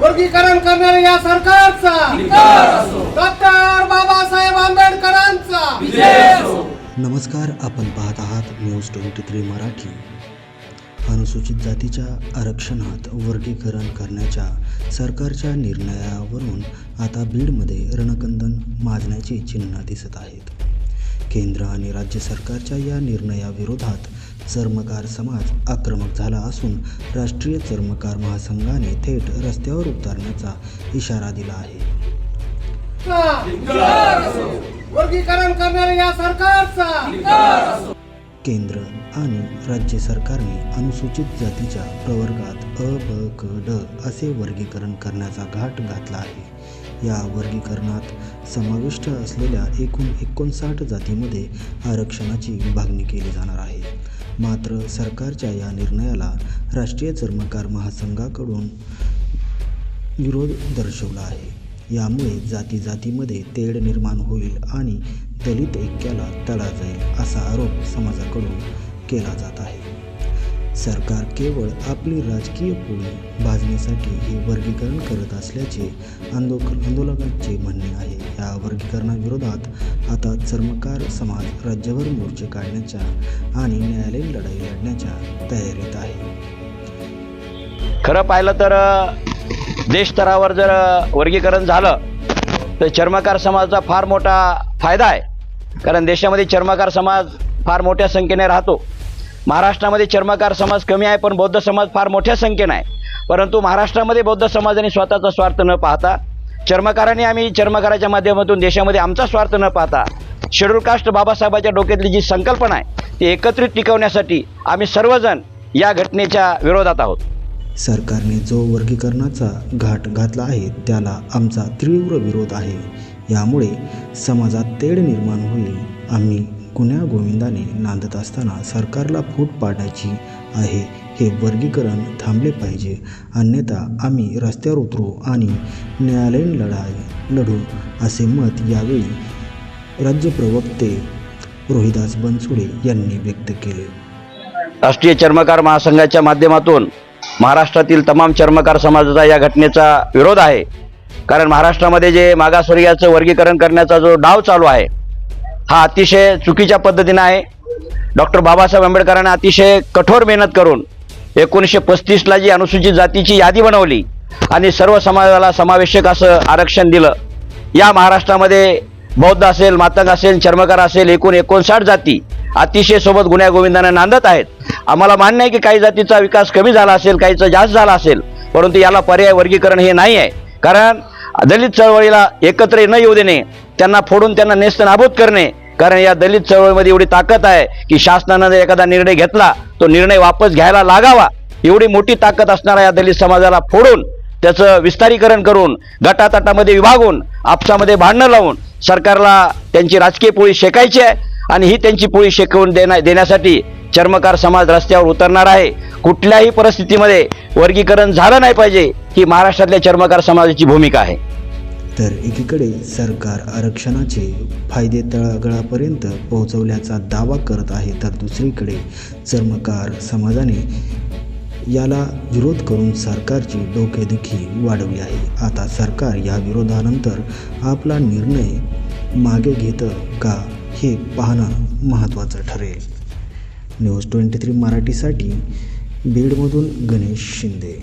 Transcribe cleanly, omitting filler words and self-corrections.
वर्गीकरण करणाऱ्या या सरकारचा डॉक्टर बाबासाहेब आंबेडकरांचा. नमस्कार, आपण पाहत आहात न्यूज 23 मराठी. अनुसूचित जातीच्या आरक्षणात वर्गीकरण करण्याच्या सरकारच्या निर्णयावरून आता बीडमध्ये रणकंदन माजण्याची चिन्ह दिसत आहेत. केंद्र आणि राज्य सरकारच्या या निर्णयाविरोधात चर्मकार समाज आक्रमक झाला असून राष्ट्रीय चर्मकार महासंघाने थेट रस्त्यावर उतरण्याचा इशारा दिला आहे. वर्गीकरण करणाऱ्या या सरकारचा. केंद्र आणि राज्य सरकारने अनुसूचित जातीच्या प्रवर्गात अ, ब, क, ड असे वर्गीकरण करण्याचा घाट घातला आहे. या वर्गीकरणात समाविष्ट असलेल्या एकूण 59 जातीमध्ये आरक्षणाची विभागणी केली जाणार आहे. मात्र सरकारच्या या निर्णयाला राष्ट्रीय चर्मकार महासंघाकडून विरोध दर्शवला आहे. यामुळे जातीमध्ये तेढ निर्माण होईल आणि दलित ऐक्याला तडा जाईल असा आरोप समाजाकडून केला जात आहे. सरकार केवळ आपली राजकीय पोळी भाजण्यासाठी हे वर्गीकरण करत असल्याचे आंदोलकांचे म्हणणे आहे. या वर्गीकरणाविरोधात आता चर्मकार समाज राज्यभर मोर्चे काढण्याच्या आणि न्यायालयीन लढाई लढण्याच्या तयारीत आहे. खरं पाहिलं तर देश स्तरावर जर वर्गीकरण झालं तर चर्मकार समाजाचा फार मोठा फायदा आहे. कारण देशामध्ये चर्मकार समाज फार मोठ्या संख्येने राहतो. महाराष्ट्रामध्ये चर्मकार समाज कमी आहे, पण बौद्ध समाज फार मोठ्या संख्येने आहे. परंतु महाराष्ट्रामध्ये बौद्ध समाजाने स्वतःचा स्वार्थ न पाहता, चर्मकारांनी आम्ही चर्मकाराच्या माध्यमातून देशामध्ये आमचा स्वार्थ न पाहता शेड्यूल कास्ट बाबासाहेबांच्या डोक्यातली जी संकल्पना आहे ती एकत्रित टिकवण्यासाठी आम्ही सर्वजण या घटनेच्या विरोधात आहोत. सरकारने जो वर्गीकरणाचा घाट घातला आहे त्याला आमचा तीव्र विरोध आहे. यामुळे समाजात तेढ निर्माण होईल. आम्ही गुन्ह्या गोविंदाने नांदत असताना सरकारला फूट पाडायची आहे. हे वर्गीकरण थांबले पाहिजे, अन्यथा आम्ही रस्त्यावर उतरू आणि न्यायालयीन लढाई लढू, असे मत यावेळी राज्य प्रवक्ते रोहिदास बनसोडे यांनी व्यक्त केले. राष्ट्रीय चर्मकार महासंघाच्या माध्यमातून महाराष्ट्रातील तमाम चर्मकार समाजाचा या घटनेचा विरोध आहे. कारण महाराष्ट्रामध्ये जे मागासवर्गीयाचं वर्गीकरण करण्याचा जो डाव चालू आहे हा अतिशय चुकीच्या पद्धतीने आहे. डॉक्टर बाबासाहेब आंबेडकरांनी अतिशय कठोर मेहनत करून 1935ला जी अनुसूचित जातीची यादी बनवली आणि सर्व समाजाला समावेशक असं आरक्षण दिलं. या महाराष्ट्रामध्ये बौद्ध असेल, मातंग असेल, चर्मकार असेल, एकूण 59 जाती अतिशय सोबत गुन्ह्या गोविंदाने नांदत आहेत. आम्हाला मान्य आहे की काही जातीचा विकास कमी झाला असेल, काहीचा जास्त झाला असेल, परंतु याला पर्याय वर्गीकरण हे नाही आहे. कारण दलित चळवळीला एकत्र न येऊ देणे, त्यांना फोडून त्यांना नेस्तनाबूत करणे. कारण या दलित चळवळीमध्ये एवढी ताकद आहे की शासनानं जर एखादा निर्णय घेतला तो निर्णय वापस घ्यायला लागावा, एवढी मोठी ताकद असणारा या दलित समाजाला फोडून त्याचं विस्तारीकरण करून गटातटामध्ये विभागून आपसामध्ये भांडणं लावून सरकारला त्यांची राजकीय पोळी शेकायची आहे. आणि ही त्यांची पोळी शेकवून देण्यासाठी चर्मकार समाज रस्त्यावर उतरणार आहे. कुठल्याही परिस्थितीमध्ये वर्गीकरण झालं नाही पाहिजे, ही महाराष्ट्रातल्या चर्मकार समाजाची भूमिका आहे. तर एकीकडे सरकार आरक्षणाचे फायदे तळागाळापर्यंत पोहोचवल्याचा दावा करत आहे, तर दुसरीकडे चर्मकार समाजाने याला विरोध करून सरकारची डोकेदुखी वाढवली आहे. आता सरकार या विरोधानंतर आपला निर्णय मागे घेतं का हे पाहणं महत्त्वाचं ठरेल. न्यूज 23 मराठीसाठी बीडमधून गणेश शिंदे.